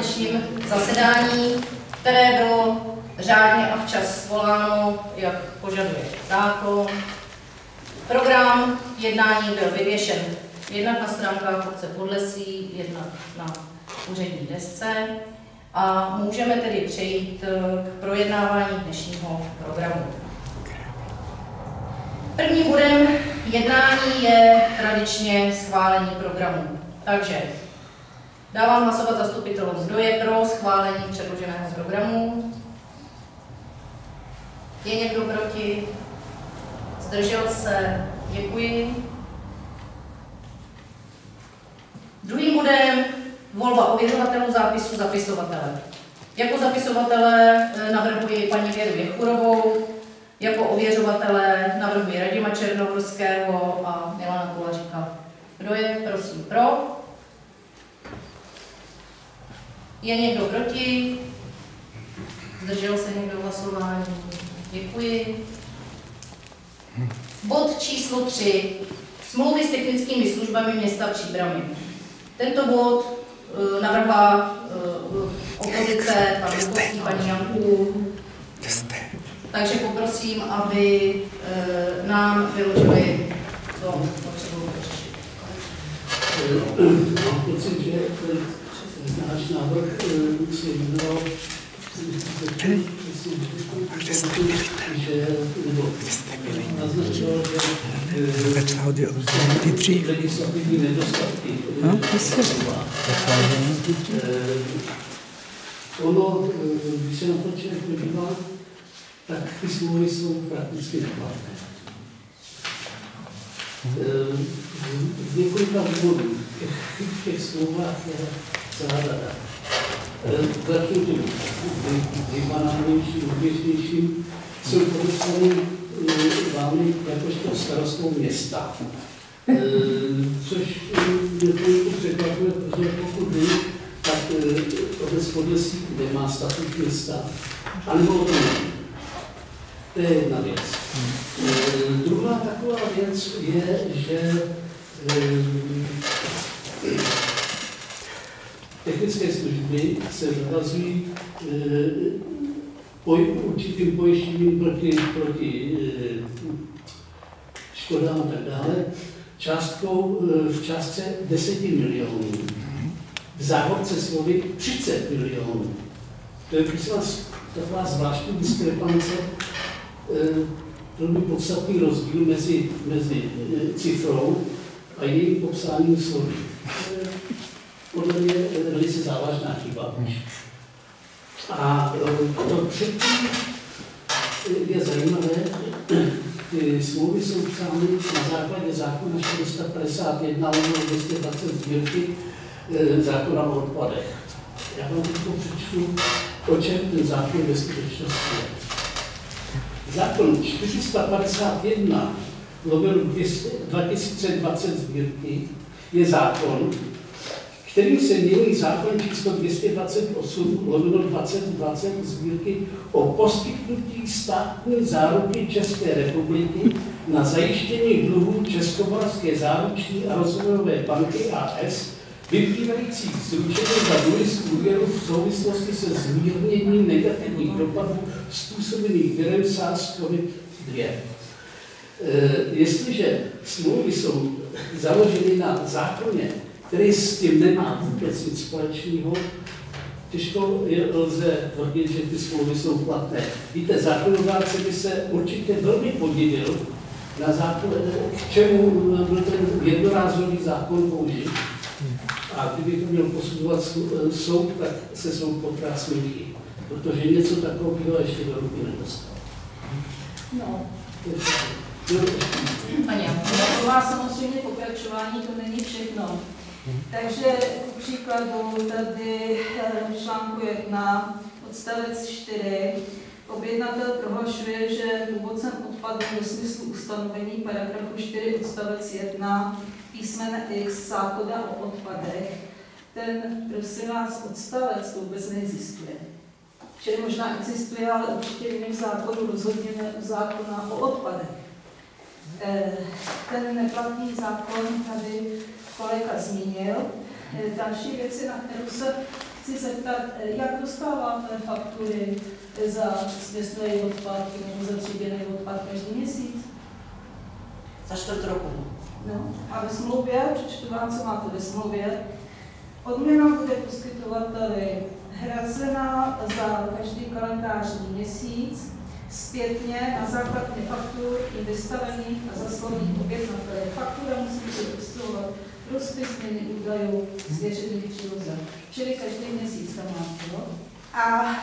dnešním zasedání, které bylo řádně a včas svoláno, jak požaduje zákon. Program jednání byl vyvěšen jednak na stránkách obce Podlesí, jednak na úřední desce a můžeme tedy přejít k projednávání dnešního programu. Prvním bodem jednání je tradičně schválení programu. Takže dávám hlasovat zastupitelům, kdo je pro schválení předloženého programu. Je někdo proti? Zdržel se? Děkuji. Druhým bodem volba ověřovatelů zápisu zapisovatele. Jako zapisovatele navrhuji paní Věru Jechurovou, jako ověřovatele navrhuji Radima Černohorského a Milana Kulaříka. Kdo je, prosím, pro? Je někdo proti? Zdržel se někdo hlasování? Děkuji. Bod číslo 3. Smlouvy s technickými službami města Příbrami. Tento bod navrhla opozice, pan Lukovský, paní Janku. Takže poprosím, aby nám vyložili, co potřebují řešit. Mám pocit, že náš návrh se jmenoval, že naznačoval, že legislativní nedostatky. Ono, když se na to člověk podívá, tak ty smlouvy jsou prakticky neplatné. Z několika důvodů v těch smlouvách je celá řada. Začnu tím nejbanálnějším, oběžnějším, jsou podepsané vámi jakožto starostou města. Což mě to překvapuje, protože pokud vím, tak obec Podlesí nemá statut města, anebo o tom nevím. To je jedna věc. Druhá taková věc je, že technické služby se zavazují určitým pojištěním proti škodám a tak dále, v částce 10 milionů. V záhodce slovy 30 milionů. To je taková zvláštní diskrepance, velmi podstatný rozdíl mezi cifrou a jejím popsáním slovy. Podle mě je velice závažná chyba. A to předtím je zajímavé, ty smlouvy jsou psány na základě zákona 451/220 sbírky zákona o odpadech. Já vám teď přečtu, o čem ten zákon ve skutečnosti je. Zákon 451/2020 sbírky je zákon, kterým se mění zákon číslo 228/2020 sbírky o poskytnutí státní záruky České republiky na zajištění dluhů Českomoravské záruční a rozvojové banky a.s. vyplývajících z ručení za dluhy z úvěru v souvislosti se zmírněním negativních dopadů způsobených virem SARS-CoV-2. Jestliže smlouvy jsou založeny na zákoně, který s tím nemá vůbec nic společného, těžko lze tvrdit, že ty smlouvy jsou platné. Víte, zákonodárce by se určitě velmi podivil, k čemu byl ten jednorázový zákon použit. A kdyby to měl posuzovat soud, tak se soud potrá smíchy, protože něco takového ještě do ruky nedostal. No. To má samozřejmě pokračování, to není všechno. Takže ku příkladu tady v článku 1, odstavec 4, objednatel prohlašuje, že původcem odpadu ve smyslu ustanovení paragrafu 4 odstavec 1 písmene X zákona o odpadech, ten, prosím vás, odstavec vůbec neexistuje. Čili možná existuje, ale určitě v jiném zákonu, rozhodně ne zákona o odpadech. Ten neplatný zákon tady kolega zmínil. Další věci, na kterou se chci zeptat, jak dostáváte faktury za směsný odpad nebo za tříděný odpad každý měsíc? Za čtvrt roku. No, a ve smlouvě, přečtu vám, co máte ve smlouvě, odměna bude poskytovateli hrazena za každý kalendářní měsíc, zpětně na základě faktur i vystavených a zaslaných objednateli. Faktura musí být obsluhovat rozpis změny údajů svěřený příloze. Čili každý měsíc tam máte, jo? A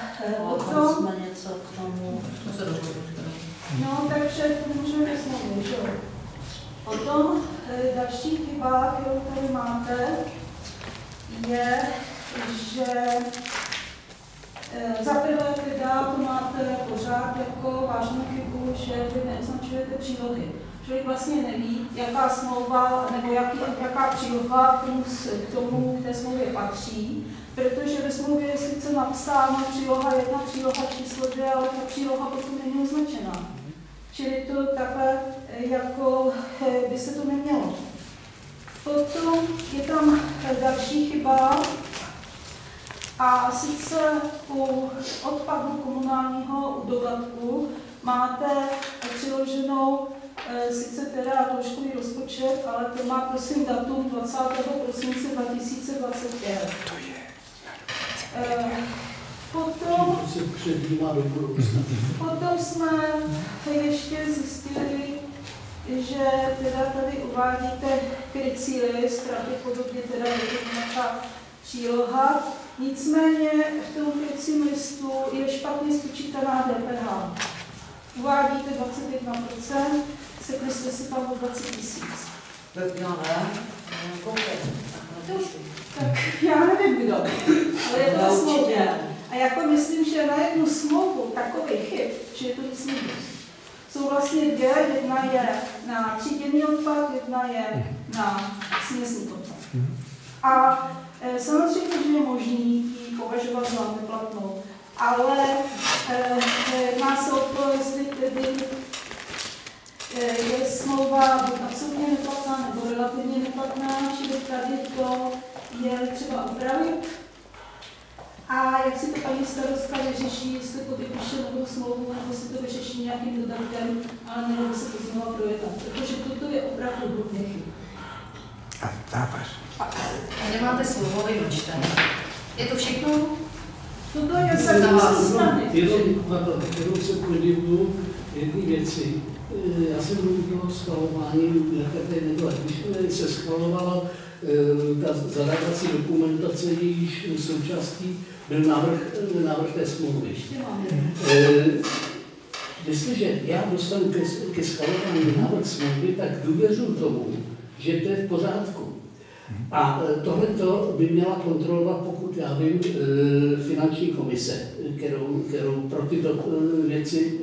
potom... jsme něco k tomu... No, takže to můžeme smlouvit, že jo? Potom další chyba, kterou tady máte, je, že za prvé teda to máte pořád jako vážnou chybu, že vy neoznačujete přílohy. Člověk vlastně neví, jaká smlouva nebo jaká příloha k tomu, k té smlouvě patří, protože ve smlouvě je sice napsána příloha 1, příloha číslo 2, ale ta příloha potom není označená. Čili to takhle jako by se to nemělo. Potom je tam další chyba, a sice u odpadu komunálního u dodatku máte přiloženou sice teda trošku rozpočet, ale to má prosím datum 20. prosince 2025. To je. Potom jsme ještě zjistili, že teda tady uvádíte krycíly, pravděpodobně teda je to nějaká příloha. Nicméně v tom krycím listu je špatně spočítaná DPH. Uvádíte 21%, sekli jste si tam o 20 000. Tak já nevím kdo, ale je to smlouvě. A jako myslím, že na jednu smlouvu takový chyb, že je to víc než jsou vlastně dvě, jedna je na tříděný odpad, jedna je na směsný odpad. A samozřejmě, že je možný ji považovat za neplatnou, ale má se o to, jestli tedy je smlouva absolutně neplatná nebo relativně neplatná, čili tady to je třeba upravit. A jak si to paní starostka vyřeší, jestli podepíše novou smlouvu, nebo si to vyřeší nějakým dodatkem, ale nebo se to znovu projednat, protože toto je opravdu hodně chyb. A závaž. A nemáte slovo, vylučte. Je to všechno? Toto je za vás. Jenom se podívu jedné věci. Já jsem mluvil o schvalování, jaké nebylo. Když se schvalovala ta zadávací dokumentace, jejíž součástí byl návrh té smlouvy. Jestliže já dostanu ke schvalování návrh smlouvy, tak důvěřuji tomu, že to je v pořádku. A tohleto by měla kontrolovat, pokud já vím, finanční komise, kterou pro tyto věci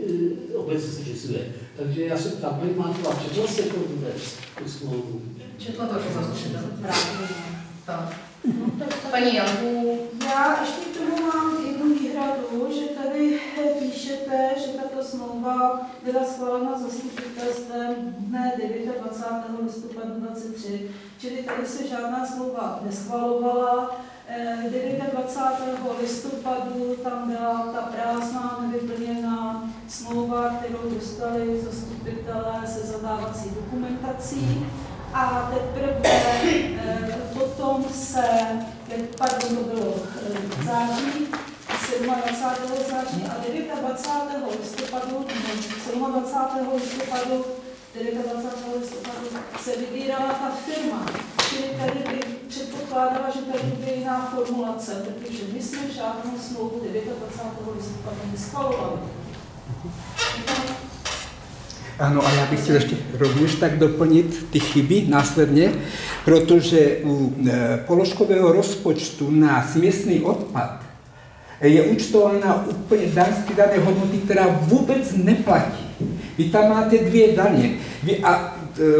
obecně zřizuje. Takže já se ptám, paní Mátová, četla jste to vůbec, tu smlouvu? Četla to jako zastupitelka. Tak. Paní Janku. Já ještě k tomu mám jednu výhradu, že tady píšete, že tato smlouva byla schválena zastupitelstvem dne 29. listopadu 2023, čili tady se žádná smlouva neschvalovala. 29. listopadu tam byla ta prázdná, nevyplněná smlouva, kterou dostali zastupitelé se zadávací dokumentací. A teprve potom se, pardon, to bylo září, 27. září a 29. listopadu, 29. listopadu se vybírala ta firma. Čili tady by předpokládala, že tady bude jiná formulace, protože my jsme žádnou smlouvu 29. listopadu neschvalovali. Ano, a já bych chtěl ještě rovněž tak doplnit ty chyby následně, protože u položkového rozpočtu na směsný odpad je účtována úplně dané hodnoty, která vůbec neplatí. Vy tam máte dvě daně. Vy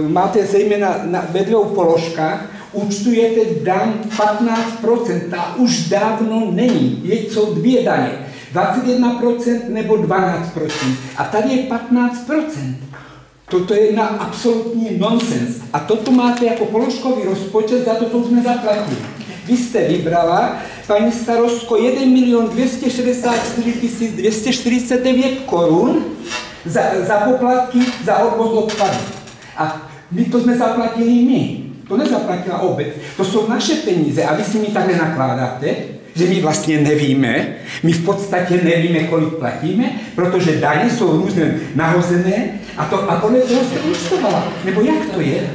máte zejména ve dvou položkách, účtujete daň 15%, ta už dávno není. Jsou dvě daně. 21% nebo 12%. A tady je 15%. Toto je na absolutní nonsens. A toto máte jako položkový rozpočet, za to jsme zaplatili. Vy jste vybrala, paní starostko, 1 264 249 korun za poplatky za odvoz odpadu. A my to jsme zaplatili my. To nezaplatila obec. To jsou naše peníze a vy si mi takhle nakládáte, že my vlastně nevíme, my v podstatě nevíme, kolik platíme, protože daně jsou různě nahozené a podle toho jste účtovala. Nebo jak to je?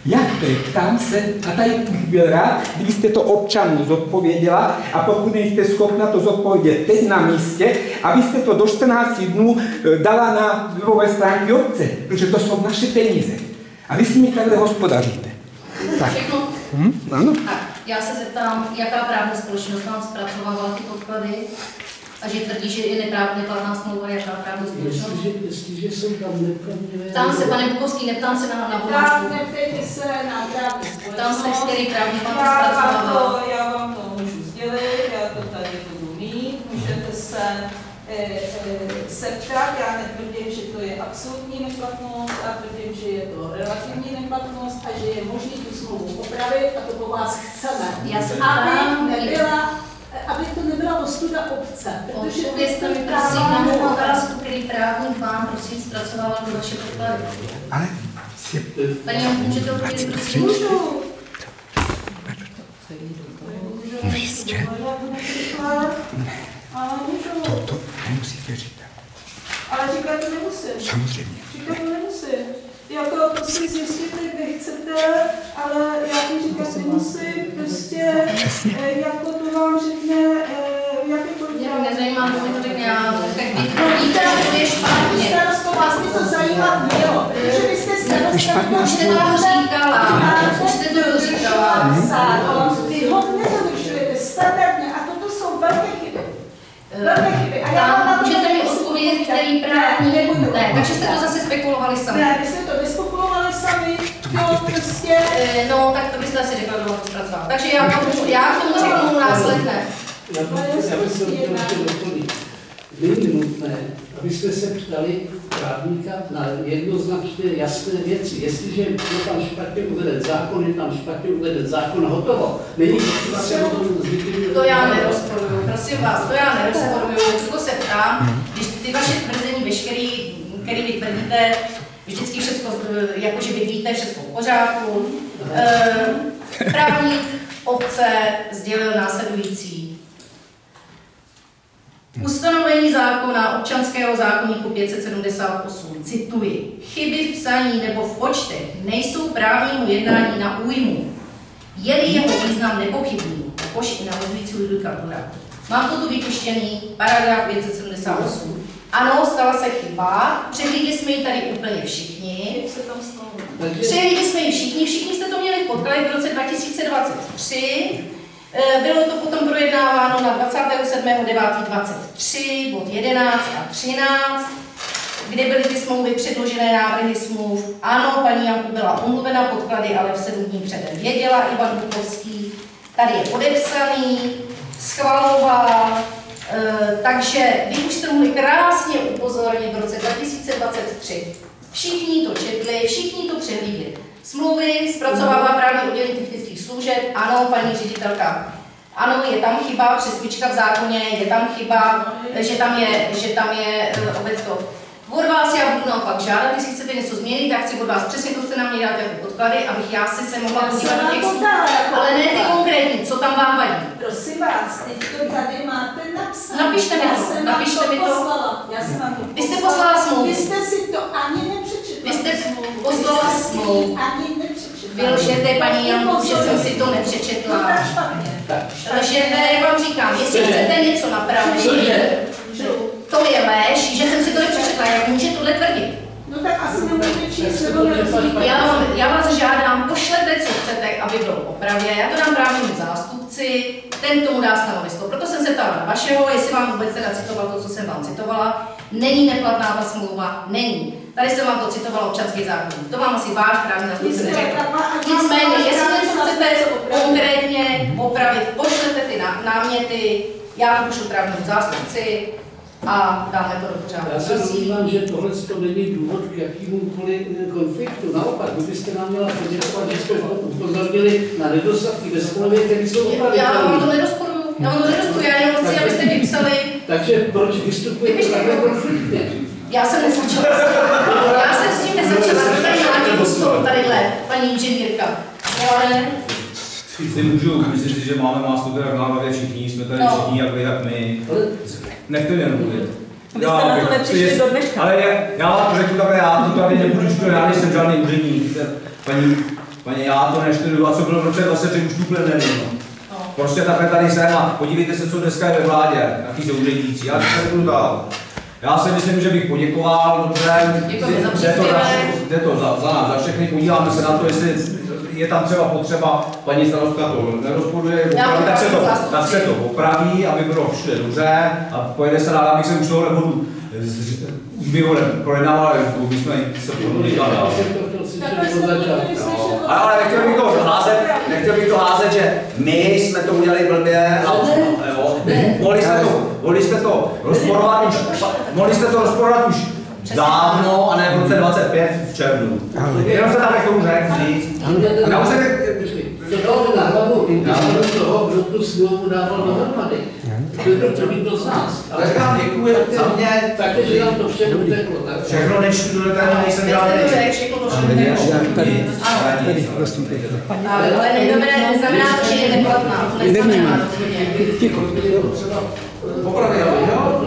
Jak to je? Ptám se, a tady bych byl rád, kdybyste to občanům zodpověděla a pokud nejste schopna to zodpovědět teď na místě, abyste to do 14 dnů dala na webové stránky obce, protože to jsou naše peníze. A vy si mi takhle hospodaříte. Tak. Všechno? Ano. Tak, já se zeptám, jaká právní společnost vám zpracovávala ty podklady a že tvrdí, že je neplatná smlouva, jaká právní společnost? Jestliže jsou tam nepravdivé... Ptám se, pane Bukovský, neptám se na voláčku. Neptejte se na právní společnost. Ptám se, který právní vám to zpracovával. Já vám to můžu sdělit, já to tady budu mít, můžete se ptát, já netvrdím, že to je absolutní neplatnost, a tvrdím, že je to relativní neplatnost a že je možné tu smlouvu opravit a to po vás chceme. Já se ptám, aby to nebyla ostuda obce. odpovězte mi prosím na mou otázku, který právník vám prosím zpracovával do vaše podklady. Ale Paní Janku, můžete odpovědět, prosím? Můžu. Ale můžu. to nemusíte říkat. Ale říkat to nemusím. Samozřejmě. Říkat to nemusím. Jako to si zjistíte, kde chcete, ale já to říkat nemusím. Prostě jako to vám řekne, jakékoliv... Mě nezajímá, kdo mi to řekne, já tak víte, to je špatně. Starostko, vás mi to zajímat mělo, protože vy jste Špatná Už jste to říkala. Už jste to říkala. Vy ho nedodržujete standardně a toto jsou velké chyby. Velké chyby. A já vám na to můžete mi odpovědět, který právní... Ne, takže jste to zase spekulovali sami. Ne, vy jste to nespekulovali sami, to prostě... No, tak to byste asi řekla, kdo to zpracoval. Takže já k tomu řeknu následné. Já bych se chtěl doplnit. Není nutné, abyste se ptali právníka na jednoznačné jasné věci. Jestliže je tam špatně uveden zákon, je tam špatně uveden zákon, hotovo. Není potřeba se o tom zvyklý. To já nerozporuju, prosím vás, to já nerozporuju, to se ptám, když ty vaše tvrzení veškerý, který vy tvrdíte, vždycky všechno, jakože vy víte všechno v pořádku. Právník obce sdělil následující. Ustanovení zákona občanského zákoníku 578, cituji, chyby v psaní nebo v počtech nejsou právnímu jednání na újmu, je-li jeho význam nepochybný, pošli navazující judikatura. Mám to tu vypuštěný, paragraf 578. Ano, stala se chyba, přehlídli jsme ji tady úplně všichni. Přehlídli jsme ji všichni jste to měli v podkladech v roce 2023. Bylo to potom projednáváno na 27.9.23, bod 11 a 13, kde byly ty smlouvy předložené návrhy smluv. Ano, paní Janku byla omluvena podklady, ale v 7 dní předem věděla, Ivan Bukovský tady je podepsaný, schvalovala, takže vy už jste mohli krásně upozornit v roce 2023. Všichni to četli, všichni to přehlídli. Smlouvy zpracovává právní oddělení technických služeb, ano, paní ředitelka. Ano, je tam chyba, přesvička v zákoně, je tam chyba, že tam je obec to. Od vás já budu naopak žádat, jestli chcete něco změnit, tak chci od vás přesně to jste na mě dát jako podklady, abych já si se mohla podívat do těch smluv, ale ne ty konkrétní, co tam vám vadí. Prosím vás, teď to tady máte napsané. Napište mi to, napište mi to. Já jsem vám to Vy jste poslala smlouvu. Vy jste si to ani nepřečetla. Vy jste poslala smlouvu. Ani nepřečetla. Vy lžete, paní Janku, že jsem si to nepřečetla. Lžete, jak vám říkám, jestli chcete něco napravit, to je lež, že jsem si to nepřečetla, jak může tohle tvrdit? No tak asi nemůžete číst, nebo nerozumíte. Já vás žádám, pošlete, co chcete, aby bylo opravě, já to dám právnímu zástupci, ten k tomu dá stanovisko. Proto jsem se ptala na vašeho, jestli vám vůbec teda citoval to, co jsem vám citovala. Není neplatná ta smlouva, není. Tady jsem vám to citovala občanský zákoník. To vám asi váš právní zástupce neřekl. Nicméně, jestli něco chcete konkrétně opravit, pošlete ty náměty, já to pošlu právnímu zástupci a dáme to do pořádku. Já se domnívám, že tohle to není důvod k jakýmukoliv konfliktu. Naopak, vy byste nám měla poděkovat, že jsme upozornili na nedostatky ve smlouvě, které jsou opravitelné. Já vám to nerozporuju. Já jenom chci, abyste vypsali. Takže proč vystupujete takhle konfliktně? Já jsem nezačala. Já jsem s tím nezačala. Tady nějaký stůl, tadyhle, paní inženýrka. Ale... Si můžu, myslím si, že máme vás to teda v hlavě všichni, jsme tady všichni, jak vy, jak my. Nechte mě mluvit. Vy jste na to nepřišli do dneška. Ale já to řeknu takhle, já to tady nebudu študovat, já nejsem žádný úředník. Paní, já to neštuduju, a co bylo v roce 23, už úplně nevím. Prostě takhle tady jsem a podívejte se, co dneska je ve vládě, jaký jsou úředníci, já to nebudu dál. Já si myslím, že bych poděkoval, dobře, jde to za nás, za všechny, podíváme se na to, jestli je tam třeba potřeba, paní starostka to nerozporuje, tak se to opraví, aby bylo vše dobře a pojede se dál, abych se už tohle bodu už bývolem projednával, my jsme se to říkali dál. Ale nechtěl bych to házet, že my jsme to udělali blbě a mohli jste to rozporovat už dávno a ne v roce 25 v červnu. Jenom se tam k tomu říct. To dalo na hlavu toho, kdo tu smlouvu dával dohromady. To někdo z nás. Ale říkám, děkuji za mě. Takže nám to všechno uteklo. Všechno nečtu do detailu, nejsem žádný. Tady, prosím pěkně. Ale neznamená to, že je neplatná. To neznamená rozhodně. Ticho. Popravě, jo?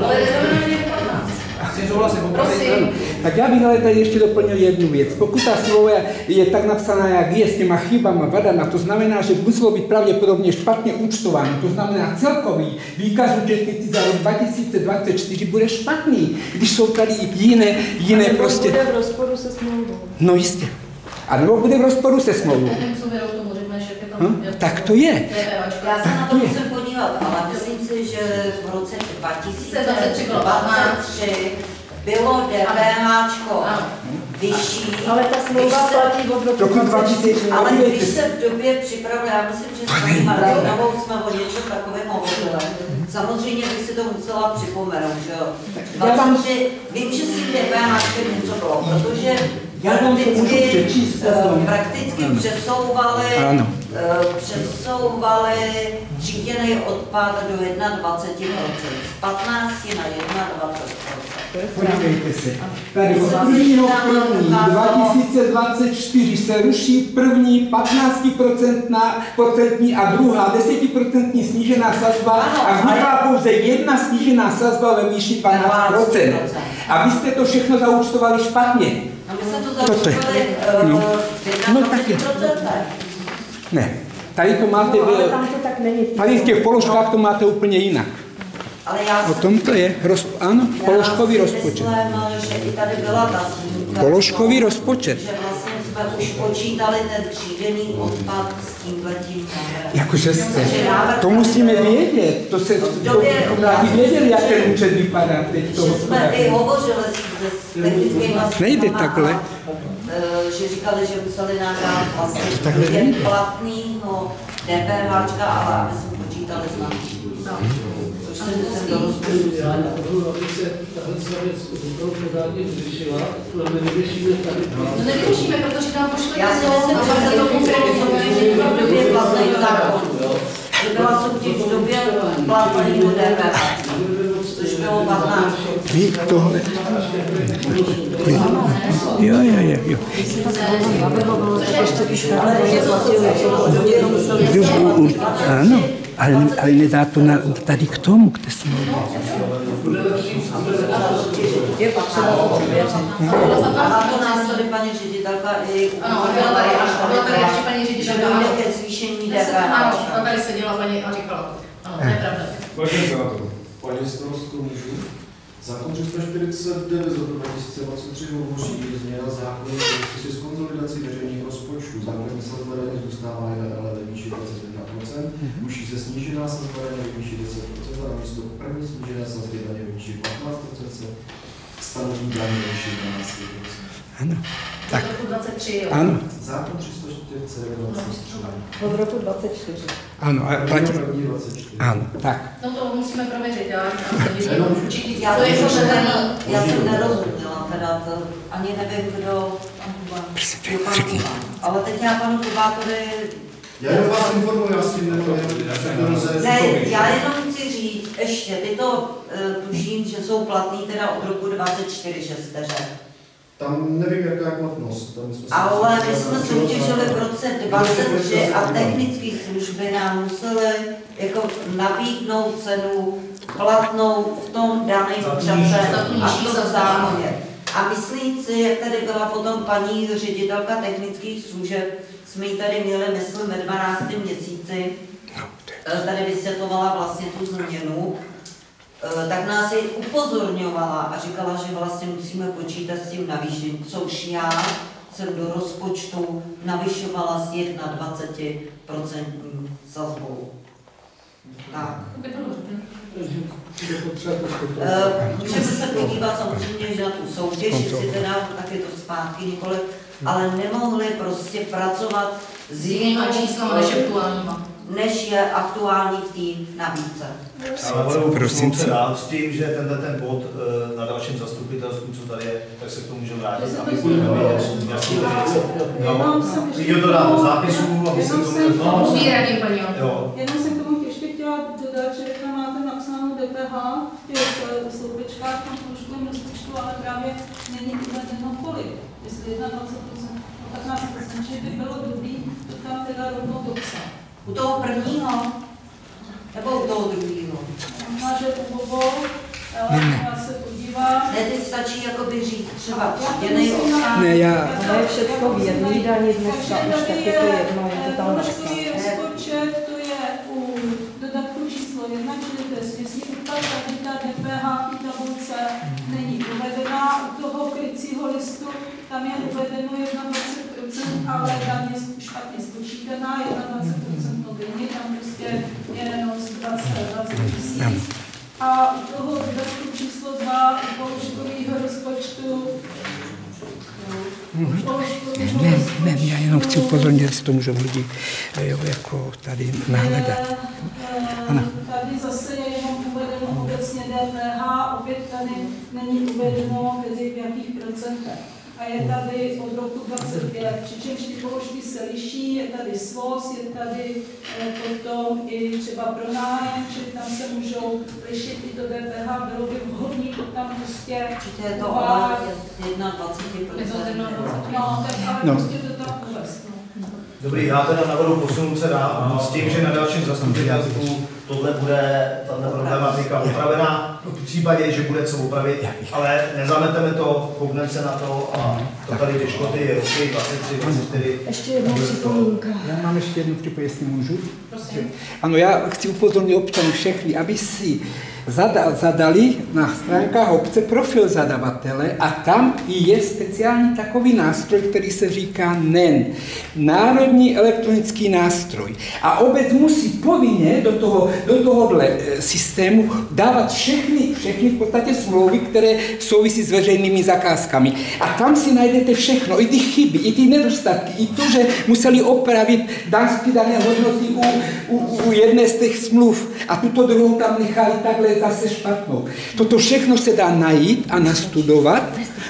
Ale neznamená, že je neplatná. Chci souhlasit, popravě. Tak já bych ale tady ještě doplnil jednu věc. Pokud ta smlouva je tak napsaná, jak je, s těma chybama, vadama, to znamená, že muselo být pravděpodobně špatně účtováno. To znamená, celkový výkaz účetnictví za rok 2024 bude špatný, když jsou tady jiné prostě... bude v rozporu se smlouvou. No jistě. A nebo bude v rozporu se smlouvou. Tak to je. Já se na to musím podívat, ale myslím si, že v roce 2023 bylo DPHčko vyšší. Ale ta smlouva platí od roku 2004. Ale když se v době připravili, já myslím, že s paní Martinovou jsme o něčem takovém hovořili. Samozřejmě bych si to musela připomenout, že jo. 23, vím, že s tím DPHčkem něco bylo, protože prakticky přesouvali tříděný odpad do 21%, z 15 na 21%. Podívejte se, tady od 1. 2024 se ruší první 15% a druhá 10% snížená sazba a vzniká pouze jedna snížená sazba ve výši 12%. A vy jste to všechno zaúčtovali špatně. A my jsme to zaúčtovali no taky. Ne, tady to máte, tady v těch položkách to máte úplně jinak. Ale já o tom to je, ano, položkový rozpočet. Že i tady byla ta zmínka, položkový rozpočet. Že vlastně jsme už počítali ten tříděný odpad s tímhletím návrhem. Jakože jste, to musíme vědět, to se věděli, jak ten účet vypadá teď toho. Že jsme i hovořili s technickými nejde takhle. Že říkali, že museli nám dát vlastně jen platnýho DPHčka, ale aby jsme počítali s námi. Což se myslím do rozpočtu. Já navrhuji, aby se tahle věc pořádně vyřešila, ale nevyřešíme tady. To nevyřešíme, protože nám pošli. Já si myslím, že se to muselo soutěžit v době platného zákonu. Že byla soutěž v době platného DPH, což bylo 15. Vy tohle. Jo. Ano, ale nedá to tady k tomu, k té smlouvě. Je potřeba to přivěřit. A to nás tady paní ředitelka i... Ano, byla tady ještě paní ředitelka. Že dojde ke zvýšení DPH. Ano, tady seděla paní a říkala to. Ano, to je pravda. Vážně se na to. Paní starostko, můžu? Zákon 349 z roku 2023 hovoří, že změna zákonu souvisí s konsolidací veřejných rozpočtů. Základní sazba daně zůstává ale ve výši 21%, ruší se snížená sazba daně ve výši 10% a namísto první snížené sazby daně ve výši 15% se stanoví daně ve výši 12%. Ano. Tak. Od roku 23, jo. Ano. Zákon 304 Od roku 24. Ano, a platí. 24. Ano, tak. No to musíme prověřit, já určitě, Já co je to zelený. jsem nerozuměla, teda to, ani nevím, kdo pan Kuba. Ale teď já panu Kubátovi... Já jenom vás informuji, já s tím Ne, já jenom chci říct, ještě, tyto tuším, že jsou platný teda od roku 24, že jste řekl. Tam nevím, jaká je platnost. Ale my jsme soutěžili v roce 23 a technické služby nám musely jako nabídnout cenu platnou v tom daném čase a v tom zákoně. A myslím si, jak tady byla potom paní ředitelka technických služeb, jsme ji tady měli, myslím, ve 12. měsíci, tady vysvětlovala vlastně tu změnu, tak nás ji upozorňovala a říkala, že vlastně musíme počítat s tím navýšením, což já jsem do rozpočtu navyšovala z 21% sazbou. Tak. Můžeme se podívat samozřejmě, že na tu soutěž, jestli teda tak je to zpátky nikoli, ale nemohli prostě pracovat s jinýma číslama než je aktuální v té nabídce. Ale prosím se dát s tím, že ten bod na dalším zastupitelstvu, co tady je, tak se k tomu můžeme vrátit. Jde to dát do zápisu, aby se k tomu Jenom jsem k tomu ještě chtěla dodat, že tam máte napsáno DPH v těch sloupečkách na položkovém rozpočtu, ale právě není uvedeno kolik. Jestli 21%, 15%, že by bylo dobrý to tam teda rovnou dopsat. U toho prvního? Nebo u toho druhého? Možná, že u obou, ale já se podívám. Ne, teď stačí jakoby říct třeba tříděnej obsah. Ne, já... To je všechno v jedný daní dneska, už tak je to jedno, je to tam napsáno. Rozpočet to je u dodatku číslo 1, čili to je směsný odpad, tady ta DPH v tabulce není uvedená. U toho krycího listu tam je uvedeno 21%, ale tam je špatně spočítaná, 21% to není, tam prostě je jenom 20 tisíc. A u toho dodatku číslo 2 u položkového rozpočtu Ne, já jenom chci upozornit, jestli to můžou lidi jako tady nahledat. Tady zase je jenom uvedeno obecně DPH, opět tady není uvedeno, v jakých procentech. A je tady od roku 25, přičemž ty položky se liší, je tady svoz, je tady potom i třeba pronájem, čili tam se můžou lišit i to DPH, bylo by vhodné to tam prostě... Určitě je to ale 21%. No, tak ale prostě to tam uvést. Dobrý, já teda navrhu posunout se dál s tím, že na dalším zastupitelstvu tohle bude tato problematika opravená. V případě, že bude co opravit, ale nezameteme to, koukneme se na to a to tady ty škody roky 23, 24. Ještě jednou připomínka. Já mám ještě jednu připomínku, jestli můžu. Prosím. Ano, já chci upozornit občanů všechny, aby si zadali na stránkách obce profil zadavatele a tam je speciální takový nástroj, který se říká NEN, Národní elektronický nástroj. A obec musí povinně do tohohle systému dávat všechny v podstatě smlouvy, které souvisí s veřejnými zakázkami. A tam si najdete všechno, i ty chyby, i ty nedostatky, i to, že museli opravit dánské dané hodnoty u jedné z těch smluv a tuto druhou tam nechali takhle zase špatnou. Toto všechno se dá najít a nastudovat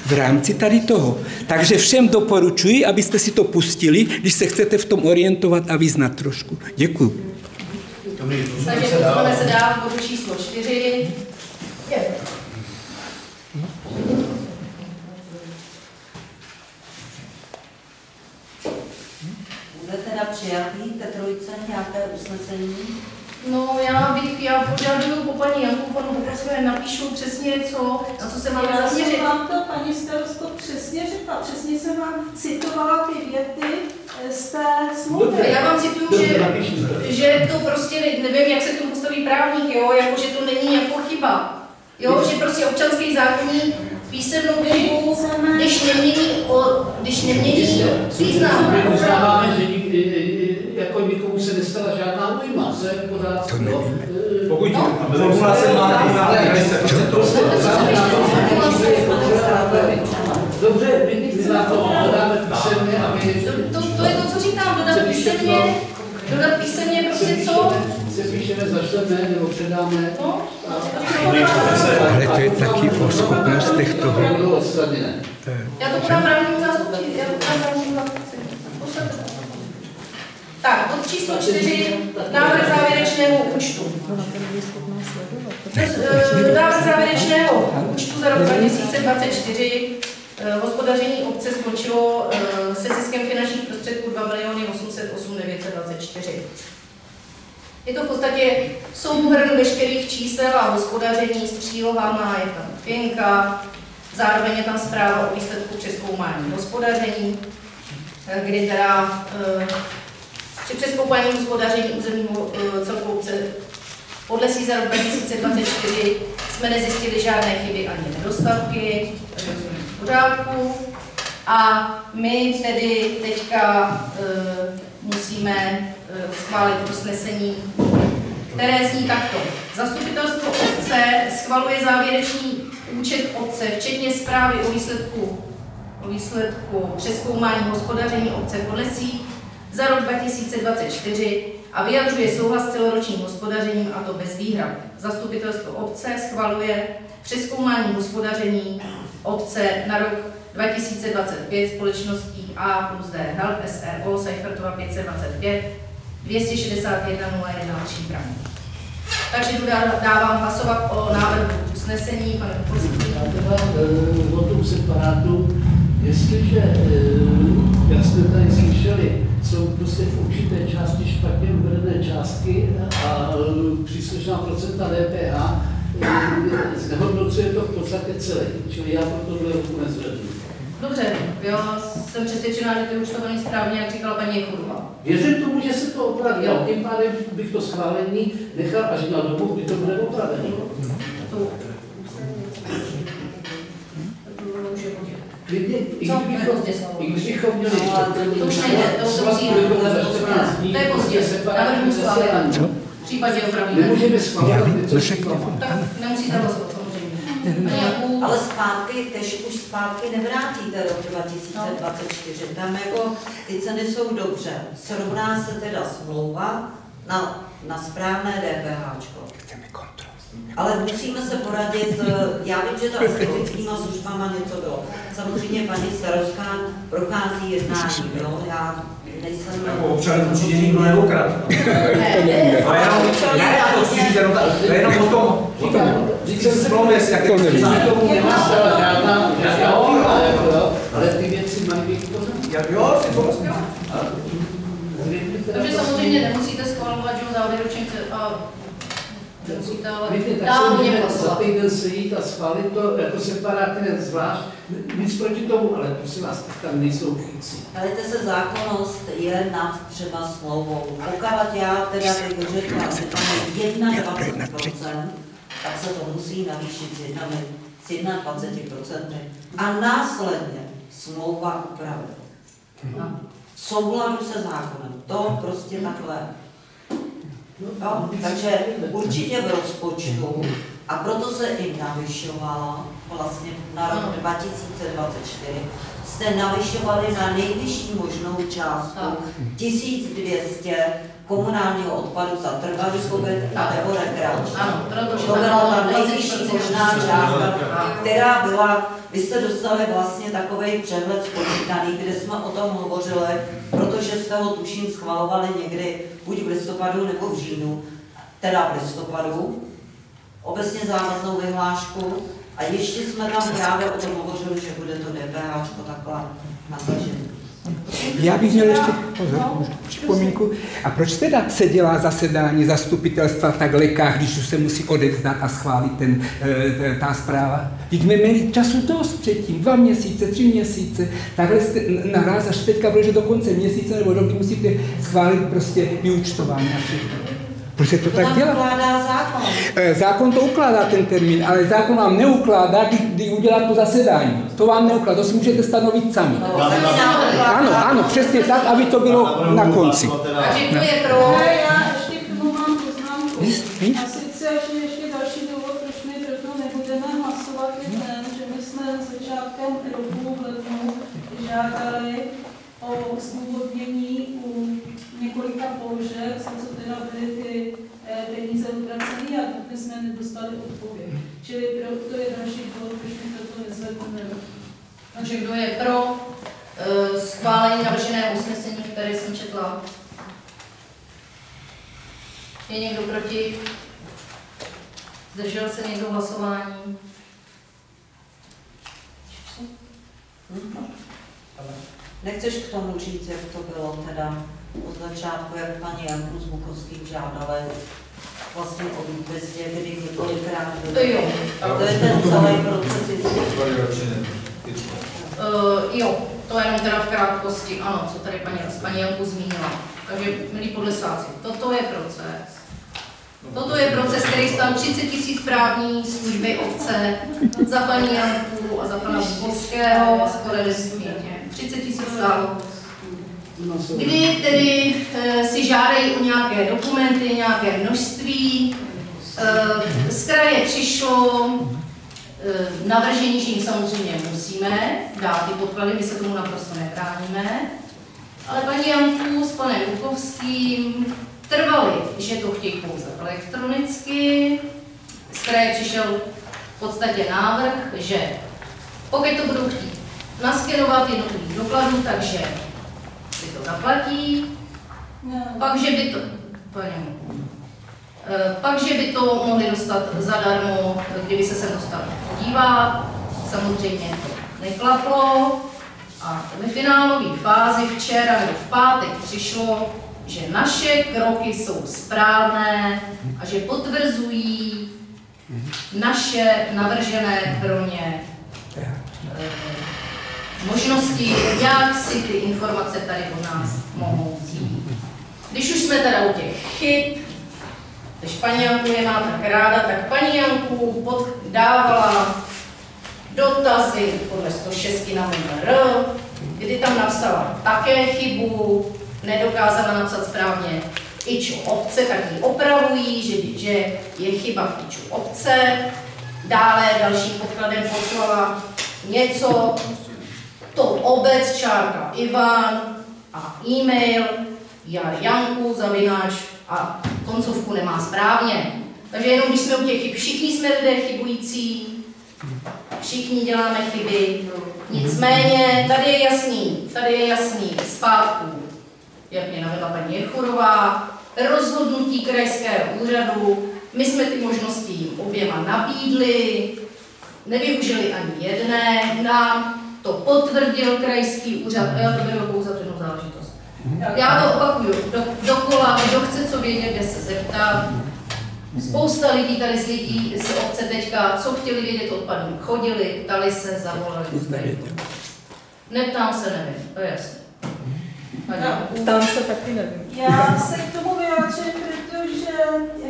v rámci tady toho. Takže všem doporučuji, abyste si to pustili, když se chcete v tom orientovat a vyznat trošku. Děkuji. Takže posuneme se dál k bodu číslo 4. Bude teda přijatý té trojce nějaké usnesení? No, já požaduju po paní Janku, panu poprosím, napíšu přesně, na co se máme zaměřit. Já jsem vám to, paní starostko, přesně řekla, přesně jsem vám citovala ty věty z té smlouvy. Já vám cituju, že to prostě, nevím, jak se k tomu postaví právník, jo, jako, že to není jako chyba. Jo, že prostě občanský zákoník písemnou chybu, když nemění význam. Uznáváme, že jako nikomu se nestala žádná újma, co je v pořádku. To nevíme. Pokud formula se má Dobře, my vás dodáme písemně, aby... To je to, co říkám, dodat písemně prostě co? Se píšeme, zašleme nebo předáme. No, ale to je taky o schopnostech toho. Já to podám právnímu zástupci. Tak, bod číslo 4, návrh závěrečného účtu. Návrh závěrečného účtu za rok 2024 hospodaření obce skončilo se ziskem finančních prostředků 2 808 924. Je to v podstatě souhrn veškerých čísel a hospodaření s přílohama, je tam okénka, zároveň je tam zpráva o výsledku přezkoumání hospodaření, kdy teda při přezkoumání hospodaření územního celku obce podle SÍ za rok 2024 jsme nezjistili žádné chyby ani nedostatky, takže jsme v pořádku. A my tedy teďka musíme schválit usnesení, které zní takto. Zastupitelstvo obce schvaluje závěrečný účet obce, včetně zprávy o výsledku přezkoumání hospodaření obce podle SÍ za rok 2024 a vyjadřuje souhlas s celoročním hospodařením, a to bez výhrad. Zastupitelstvo obce schvaluje přezkoumání hospodaření obce na rok 2025 společností A+D Help SRO Seifertova 525 261 011 Příbram. Takže dávám hlasovat o návrhu usnesení, pane Pokorský. O tom separátu, jestliže, jak jsme tady slyšeli, jsou prostě v určité části špatně uvedené částky a příslušná procenta DPH, znehodnocuje to v podstatě celé, čili já pro tohle ruku nezvednu. Dobře, já jsem přesvědčená, že to je účtovaný správně, jak říkala paní Jechudová. Věřím tomu, že se to opraví, ale tím pádem bych to schválení nechal až na dobu, kdy to bude opravené. I kdybychom měli to už nejde, to musí to je pozdě, navrhu schválení. V případě opravíme. Nemůžeme schválit. Tak nemusíte hlasovat samozřejmě. Ale zpátky, tež už zpátky nevrátíte rok 2024. Tam jako ty ceny jsou dobře. Srovná se teda smlouva na správné DPHčko. Ale musíme se poradit, já vím, že to estetickýma službama něco bylo. Samozřejmě paní starostka prochází jednání, jo, já nejsem... Jako občany určitě nikdo neukradl. Ale já to chci říct, jenom o tom, smlouvě si jaké ale ty věci mají být jo, si to takže samozřejmě nemusíte schvalovat, že závěrečně nemusíte, ale tak se můžeme za týden sejít a schválit to jako separátně zvlášť, nic proti tomu, ale prosím vás, tam nejsou chytci. Helejte se, zákonnost je nad třeba smlouvou. Pokud já teda bych řekla, že tam je 21%, tak se to musí navýšit s 21%. A následně smlouva upravit. V souladu se zákonem. To prostě takhle. No, takže určitě v rozpočtu, a proto se i navyšovala vlastně na rok 2024, jste navyšovali na nejvyšší možnou částku 1200 komunálního odpadu za trvalý pobyt nebo rekreační. To byla ta nejvyšší možná částka, která byla, vy jste dostali vlastně takový přehled spočítaný, kde jsme o tom hovořili, protože jste ho tuším schvalovali někdy buď v listopadu nebo v říjnu, teda v listopadu, obecně závaznou vyhlášku, a ještě jsme tam právě o tom hovořili, že bude to DPHčko takhle natažené. Já bych měl ještě připomínku. A proč teda se dělá zasedání zastupitelstva tak leká, když už se musí odevzdat a schválit ta zpráva? Teď jsme měli času dost předtím, 2 měsíce, 3 měsíce, takhle jste naraz až teďka, protože do konce měsíce nebo roky musíte schválit prostě vyúčtování a všechno. Proč se to tak dělá? Ukládá zákon. Zákon to ukládá ten termín, ale zákon vám neukládá, kdy udělá to zasedání. To vám neukládá, to si můžete stanovit sami. Ano, přesně tak, aby to bylo na konci. Takže to je pro... Já ještě k tomu mám poznámku. A sice, že ještě další důvod, proč my proto nebudeme hlasovat, je ten, že my jsme začátkem roku v lednu požádali o zdůvodnění u několika položek, za co teda byly ty peníze utraceny a my jsme nedostali odpověď. Čili to je další důvod, proč mi toto nezvedneme. Takže kdo je pro schválení navrženého usnesení, které jsem četla? Je někdo proti? Zdržel se někdo hlasování? Nechceš k tomu říct, jak to bylo teda od začátku, jak paní Janku z Bukovských žádala vlastně o výpěstě, kdy několikrát bylo. To je ten celý proces. Jo, to jenom teda v krátkosti, ano, co tady paní Janku zmínila. Takže, milí podlesáci, toto je proces. Toto je proces, který stal 30 000 právní služby obce za paní Janku a za pana Bukovského z poradenství. 30 000 stál. Kdy tedy si žádají o nějaké dokumenty, nějaké množství. Z kraje přišlo navržení, že jim samozřejmě musíme dát ty podklady, my se tomu naprosto nebráníme. Ale paní Janku s panem Bukovským trvali, že to chtějí pouze elektronicky. Z kraje přišel v podstatě návrh, že pokud to budou chtít naskenovat jednotlivých dokladů, takže si to zaplatí, pak, že by to mohli dostat zadarmo, kdyby se sem dostali podívat. Samozřejmě to neklaplo a ve finálové fázi včera nebo v pátek přišlo, že naše kroky jsou správné a že potvrzují naše navržené pro ně možnosti, jak si ty informace tady od nás mohou vzít. Když už jsme teda u těch chyb, když paní Janku je má tak ráda, tak paní Janku dávala dotazy podle 106 na MMR, kdy tam napsala také chybu, nedokázala napsat správně IČO obce, tak ji opravují, že je chyba v IČO obce. Dále dalším podkladem poslala něco, to obec čárka Ivan a e-mail jarjanku zavináč a koncovku nemá správně. Takže jenom když jsme u těch chyb, všichni jsme lidé chybující, všichni děláme chyby, nicméně tady je jasný zpátku, jak mě navedla paní Jechurová, rozhodnutí krajského úřadu, my jsme ty možnosti jim oběma nabídli, nevyužili ani jedné, nám to potvrdil krajský úřad a já to beru pouze za jednu záležitost. Já to opakuju dokola, kdo chce co vědět, kde se zeptat. Spousta lidí tady z lidí z obce teďka, co chtěli vědět odpadů, chodili, ptali se, zavolali. Neptám se, nevím, to je jasné. Ptám se taky nevím. Já se k tomu vyjádřím, protože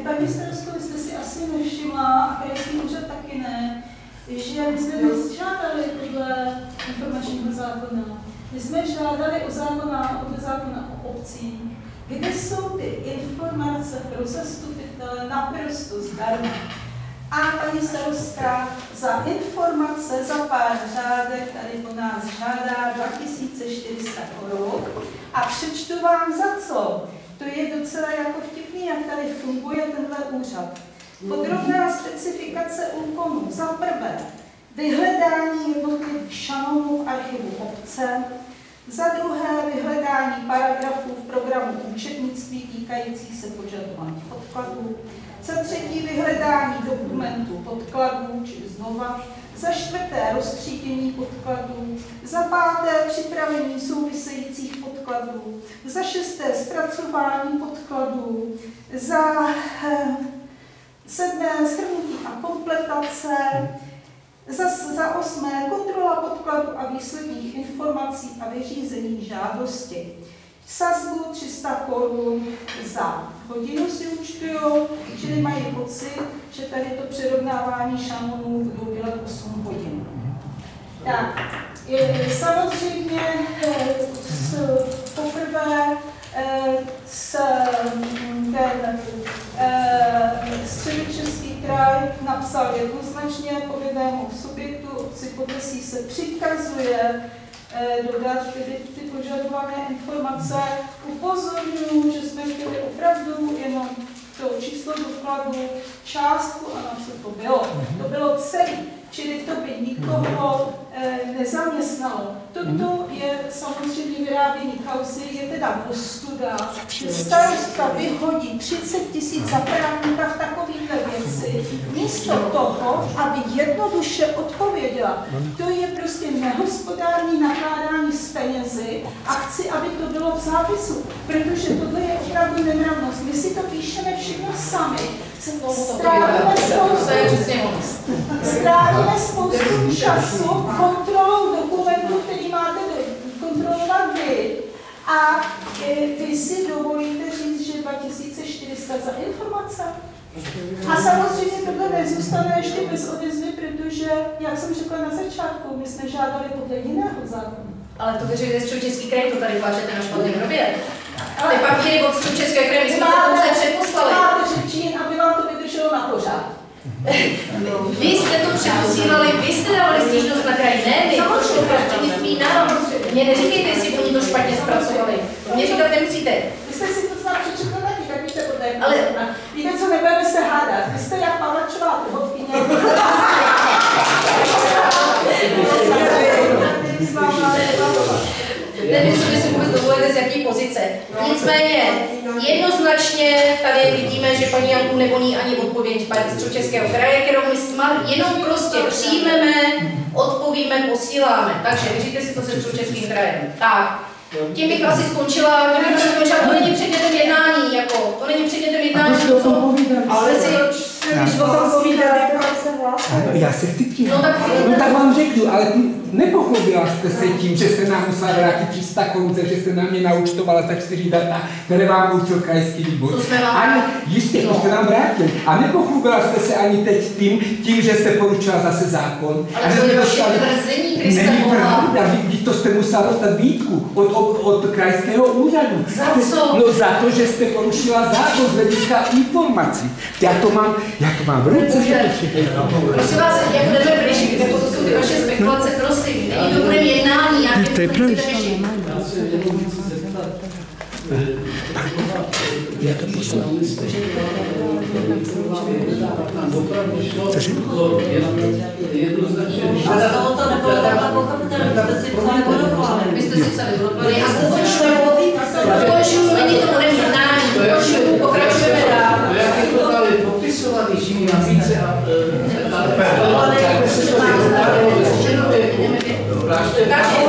paní starostko, jste si asi nevšimla, a krajský úřad taky ne, že my jsme žádali podle informačního zákona. My jsme žádali podle zákona o obcích, kde jsou ty informace pro zastupitele naprosto zdarma. A paní starostka za informace za pár řádek tady po nás žádá 2400 korun. A přečtu vám za co. To je docela jako vtipný, jak tady funguje tenhle úřad. Podrobná specifikace úkonů. Za prvé, vyhledání jednotlivých šanonů v archivu obce. Za druhé, vyhledání paragrafů v programu účetnictví týkajících se požadovaných podkladů. Za třetí, vyhledání dokumentů podkladů, čili znova. Za čtvrté, roztřídění podkladů. Za páté, připravení souvisejících podkladů. Za šesté, zpracování podkladů. Za sedmé, shrnutí a kompletace. Za osmé, kontrola podkladu a výsledných informací a vyřízení žádosti. Sazbu 300 korun za hodinu si účtujou, čili mají pocit, že tady to přirovnávání šanonů budou dělat 8 hodin. Tak, samozřejmě poprvé Středočeský kraj napsal jednoznačně povinnému subjektu obci Podlesí se přikazuje dodat tedy ty požadované informace. Upozorňuji, že jsme chtěli opravdu jenom to číslo dokladu, částku a na co to bylo. To bylo celé, čili to by nikoho nezaměstnalo. Toto je samozřejmě vyrábění kauzy, je teda ostuda. Starosta vyhodí 30 000 za právníka v takovéhle věci, místo toho, aby jednoduše odpověděla. To je prostě nehospodární nakládání s penězi a chci, aby to bylo v zápisu, protože tohle je opravdu nemravnost. My si to píšeme všechno sami. Strávíme spoustu času kontrolou dokumentů, který máte kontrolovat vy. A vy si dovolíte říct, že 2400 za informace? A samozřejmě tohle nezůstane ještě bez odezvy, protože, jak jsem řekla na začátku, my jsme žádali podle jiného zákona. Ale to vyřešíte z Středočeský kraj, to tady pláčete na špatném hrobě. Ale papíry od Středočeského kraje, my jsme to pouze předposlali. Máte řečín, aby vám to vydrželo na pořád. Vy jste to předposílali, vy jste dávali stížnost na kraj, ne my, to šlo prostřednictví nám. Mně neříkejte, jestli oni to špatně zpracovali. Mně říkat nemusíte. Vy jste si to snad přečetli taky, tak víte podle jak ale víte co, nebudeme se hádat. Vy jste jak Pavlačová trhovkyně. Nevím, co by si vůbec dovolíte z jaký pozice. Nicméně, jednoznačně tady vidíme, že paní Janku nevoní ani odpověď paní z Středočeského kraje, kterou my jenom prostě přijmeme, odpovíme, posíláme. Takže vyříte si to se Středočeským krajem. Tak. Tím bych asi skončila, to není předmětem jednání, jako, to není předmětem jednání, ale si, když o tom povídali, já se chci tím. No tak vám řeknu, ale nepochopila jste se tím, že se nám musela vrátit 300 korun, že jste na mě naúčtovala za 4 data, které vám určil krajský výbor. Ani, jistě, to jste nám vrátil. A nepochopila jste se ani teď tím, že jste poručila zase zákon. Ale to je vaše tvrzení, Krista Boha. Vždyť to jste musela dostat výtku od krajského úřadu. Za co? No za to, že jste porušila zákon z hlediska informací. Já to mám v ruce. Prosím vás, jak budeme pryšit, jako to jsou ty vaše spekulace, prosím. Není to budeme jednání, nějaké to je pravda. A z toho to nebylo takhle pochopitelné, vy jste si psali vodoklady. Vy jste si psali vodoklady a dokončuju, není to budeme jednání, dokončuju, pokračujeme dál. Jak je to dali popisovaný, živí nabídce a Takže